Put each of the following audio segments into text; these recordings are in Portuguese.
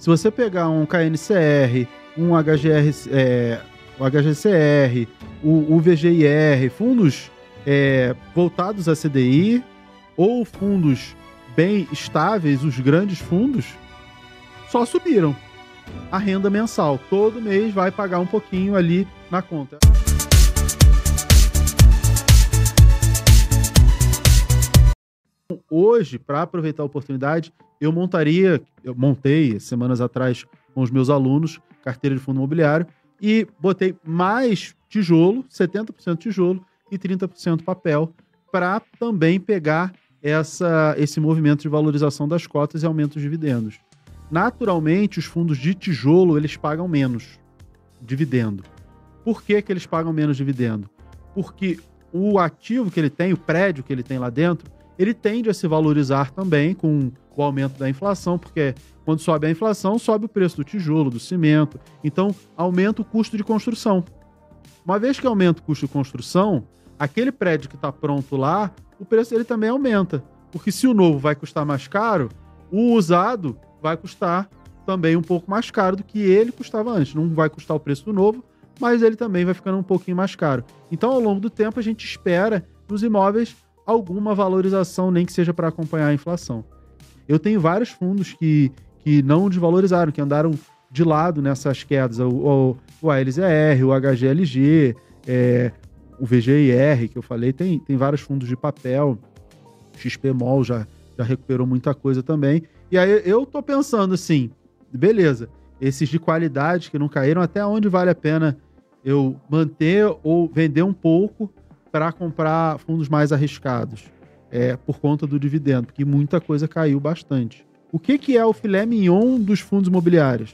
Se você pegar um KNCR, um HGR, o HGCR, o VGIR, fundos voltados a CDI, ou fundos bem estáveis, os grandes fundos, só subiram a renda mensal. Todo mês vai pagar um pouquinho ali na conta. Hoje, para aproveitar a oportunidade, eu montei semanas atrás com os meus alunos, carteira de fundo imobiliário, e botei mais tijolo, 70% tijolo e 30% papel, para também pegar esse movimento de valorização das cotas e aumento dos dividendos. Naturalmente, os fundos de tijolo, eles pagam menos dividendo. Por que que eles pagam menos dividendo? Porque o ativo que ele tem, o prédio que ele tem lá dentro, ele tende a se valorizar também com o aumento da inflação, porque quando sobe a inflação, sobe o preço do tijolo, do cimento, então aumenta o custo de construção. Uma vez que aumenta o custo de construção, aquele prédio que está pronto lá, o preço dele também aumenta, porque se o novo vai custar mais caro, o usado vai custar também um pouco mais caro do que ele custava antes. Não vai custar o preço do novo, mas ele também vai ficando um pouquinho mais caro. Então, ao longo do tempo, a gente espera nos imóveis alguma valorização, nem que seja para acompanhar a inflação. Eu tenho vários fundos que não desvalorizaram, que andaram de lado nessas quedas. O ALZR, o HGLG, o VGIR, que eu falei, tem vários fundos de papel. XPMOL já recuperou muita coisa também. E aí eu tô pensando assim, beleza, esses de qualidade que não caíram, até onde vale a pena eu manter ou vender um pouco para comprar fundos mais arriscados, por conta do dividendo, porque muita coisa caiu bastante. O que é o filé mignon dos fundos imobiliários?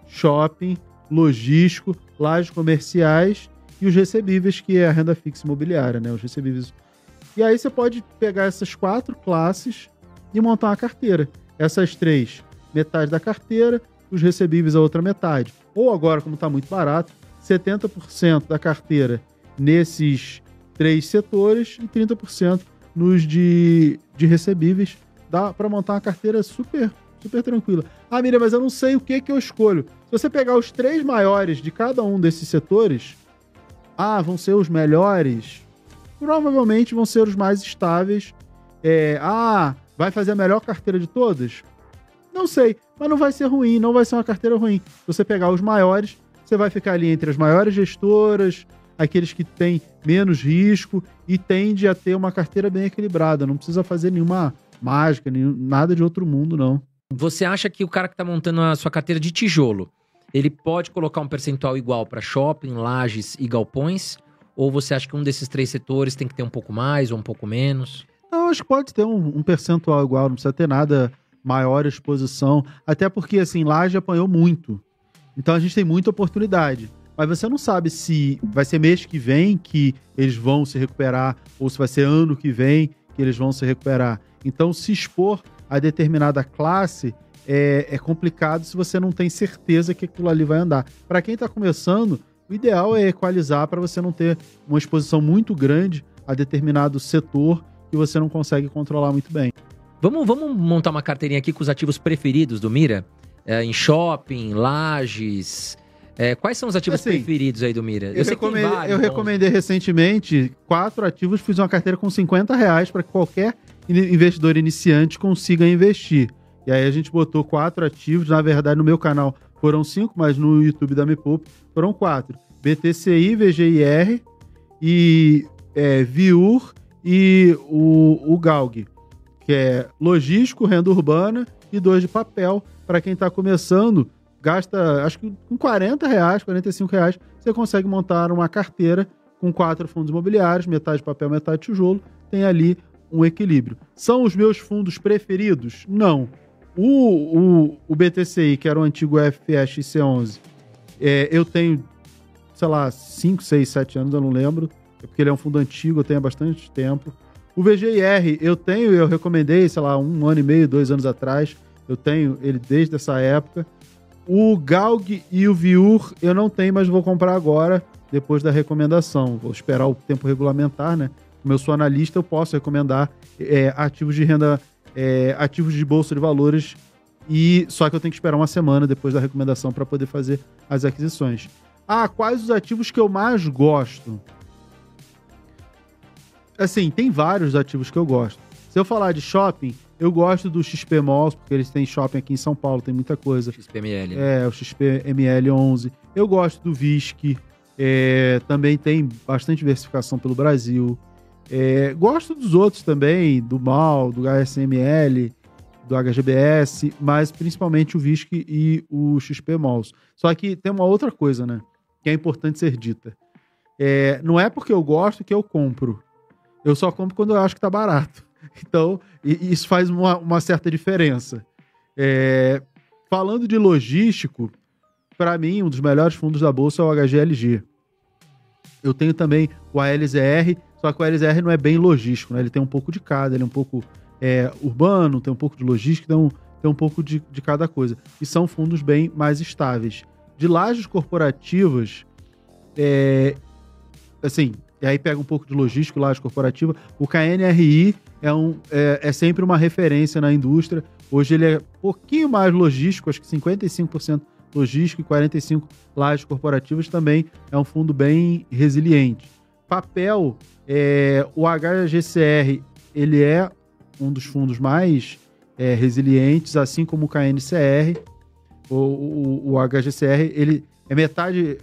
Shopping, logístico, lajes comerciais e os recebíveis, que é a renda fixa imobiliária, né? Os recebíveis. E aí você pode pegar essas 4 classes e montar uma carteira. Essas 3, metade da carteira, os recebíveis a outra metade. Ou agora, como está muito barato, 70% da carteira nesses 3 setores e 30% nos de recebíveis. Dá para montar uma carteira super tranquila. Ah, Miriam, mas eu não sei o que eu escolho. Se você pegar os 3 maiores de cada um desses setores, vão ser os melhores? Provavelmente vão ser os mais estáveis. Vai fazer a melhor carteira de todas? Não sei, mas não vai ser ruim, não vai ser uma carteira ruim. Se você pegar os maiores, você vai ficar ali entre as maiores gestoras, aqueles que têm menos risco e tende a ter uma carteira bem equilibrada. Não precisa fazer nenhuma mágica, nada de outro mundo, não. Você acha que o cara que está montando a sua carteira de tijolo, ele pode colocar um percentual igual para shopping, lajes e galpões? Ou você acha que um desses 3 setores tem que ter um pouco mais ou um pouco menos? Não, acho que pode ter um percentual igual, não precisa ter nada maior exposição. Até porque, assim, laje apanhou muito. Então a gente tem muita oportunidade. Mas você não sabe se vai ser mês que vem que eles vão se recuperar ou se vai ser ano que vem que eles vão se recuperar. Então, se expor a determinada classe é complicado se você não tem certeza que aquilo ali vai andar. Para quem está começando, o ideal é equalizar para você não ter uma exposição muito grande a determinado setor que você não consegue controlar muito bem. Vamos montar uma carteirinha aqui com os ativos preferidos do Mira? Em shopping, lajes... quais são os ativos preferidos aí do Mira? Eu recomendei recentemente 4 ativos, fiz uma carteira com R$50 para que qualquer investidor iniciante consiga investir. E aí a gente botou 4 ativos, na verdade no meu canal foram 5, mas no YouTube da Me Poupe foram 4. BTCI, VGIR e VIUR e o GALG, que é logístico, renda urbana e 2 de papel. Para quem está começando, gasta, acho que com R$40, R$45, você consegue montar uma carteira com 4 fundos imobiliários, metade papel, metade tijolo, tem ali um equilíbrio. São os meus fundos preferidos? Não. O BTCI, que era o antigo FXC11, eu tenho, sei lá, 5, 6, 7 anos, eu não lembro, porque ele é um fundo antigo, eu tenho há bastante tempo. O VGIR, eu recomendei, sei lá, 1 ano e meio, 2 anos atrás, eu tenho ele desde essa época. O GALG e o VIUR eu não tenho, mas vou comprar agora, depois da recomendação. Vou esperar o tempo regulamentar, né? Como eu sou analista, eu posso recomendar ativos de renda, ativos de bolsa de valores E só que eu tenho que esperar uma semana depois da recomendação para poder fazer as aquisições. Quais os ativos que eu mais gosto? Assim, tem vários ativos que eu gosto. Se eu falar de shopping, eu gosto do XP Malls, porque eles têm shopping aqui em São Paulo, tem muita coisa. XPML. O XPML 11. Eu gosto do VISC, também tem bastante diversificação pelo Brasil. Gosto dos outros também, do MAL, do HSML, do HGBS, mas principalmente o VISC e o XP Malls. Só que tem uma outra coisa, né? Que é importante ser dita. Não é porque eu gosto que eu compro. Eu só compro quando eu acho que tá barato. Então, isso faz uma certa diferença. Falando de logístico, para mim, um dos melhores fundos da Bolsa é o HGLG. Eu tenho também o ALZR, só que o ALZR não é bem logístico, né? Ele tem um pouco de cada, ele é um pouco urbano, tem um pouco de logística, tem um pouco de cada coisa. E são fundos bem mais estáveis. De lajes corporativas, assim, e aí pega um pouco de logístico, laje corporativa, o KNRI é sempre uma referência na indústria. Hoje ele é um pouquinho mais logístico, acho que 55% logístico e 45% lajes corporativas, também é um fundo bem resiliente. Papel, o HGCR, ele é um dos fundos mais resilientes, assim como o KNCR. O HGCR, ele é metade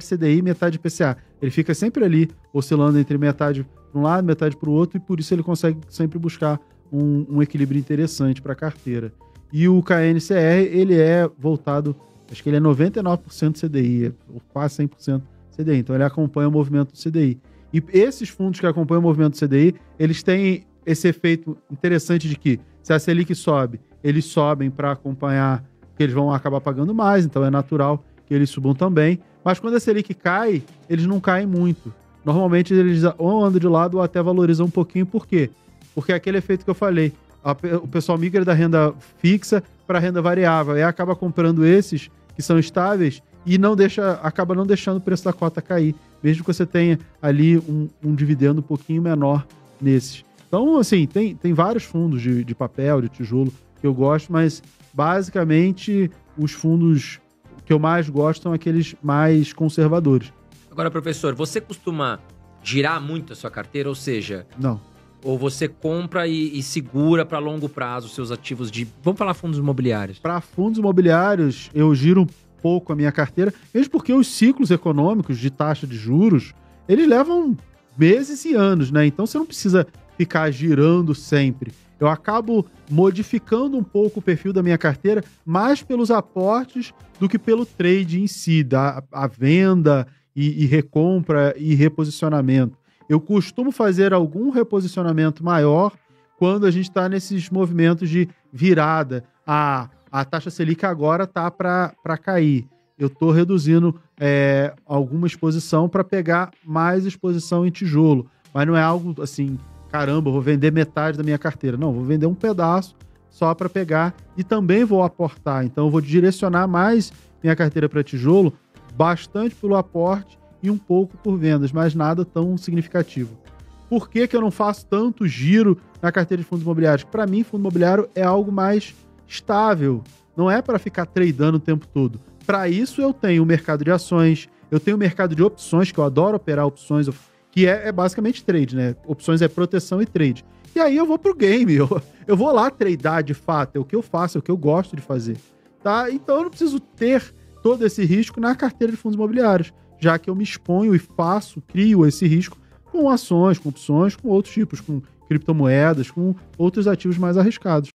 CDI, metade PCA. Ele fica sempre ali, oscilando entre metade para um lado, metade para o outro, e por isso ele consegue sempre buscar um equilíbrio interessante para a carteira. E o KNCR, ele é voltado, acho que ele é 99% CDI, ou quase 100% CDI. Então ele acompanha o movimento do CDI. E esses fundos que acompanham o movimento do CDI, eles têm esse efeito interessante de que, se a Selic sobe, eles sobem para acompanhar, que eles vão acabar pagando mais, então é natural que eles subam também. Mas quando a Selic cai, eles não caem muito. Normalmente eles ou andam de lado ou até valorizam um pouquinho. Por quê? Porque é aquele efeito que eu falei. O pessoal migra da renda fixa para a renda variável e acaba comprando esses que são estáveis e acaba não deixando o preço da cota cair, mesmo que você tenha ali um dividendo um pouquinho menor nesses. Então, assim, tem vários fundos de papel, de tijolo que eu gosto, mas basicamente os fundos que eu mais gosto são aqueles mais conservadores. Agora, professor, você costuma girar muito a sua carteira, ou seja... Não. Ou você compra e segura para longo prazo os seus ativos de... Vamos falar fundos imobiliários. Para fundos imobiliários, eu giro um pouco a minha carteira, mesmo porque os ciclos econômicos de taxa de juros, eles levam meses e anos, né? Então você não precisa ficar girando sempre. Eu acabo modificando um pouco o perfil da minha carteira, mais pelos aportes do que pelo trade em si, a venda e recompra e reposicionamento. Eu costumo fazer algum reposicionamento maior quando a gente está nesses movimentos de virada. A taxa Selic agora está para cair. Eu estou reduzindo alguma exposição para pegar mais exposição em tijolo. Mas não é algo assim, caramba, vou vender metade da minha carteira. Não, vou vender um pedaço só para pegar e também vou aportar. Então eu vou direcionar mais minha carteira para tijolo, bastante pelo aporte e um pouco por vendas, mas nada tão significativo. Por que eu não faço tanto giro na carteira de fundos imobiliários? Para mim, fundo imobiliário é algo mais estável. Não é para ficar tradando o tempo todo. Para isso, eu tenho o mercado de ações, eu tenho o mercado de opções, que eu adoro operar opções, que é basicamente trade, né? Opções é proteção e trade. E aí eu vou pro game, eu vou lá tradar de fato, é o que eu faço, é o que eu gosto de fazer. Tá? Então eu não preciso ter todo esse risco na carteira de fundos imobiliários, já que eu me exponho e crio esse risco com ações, com opções, com outros tipos, com criptomoedas, com outros ativos mais arriscados.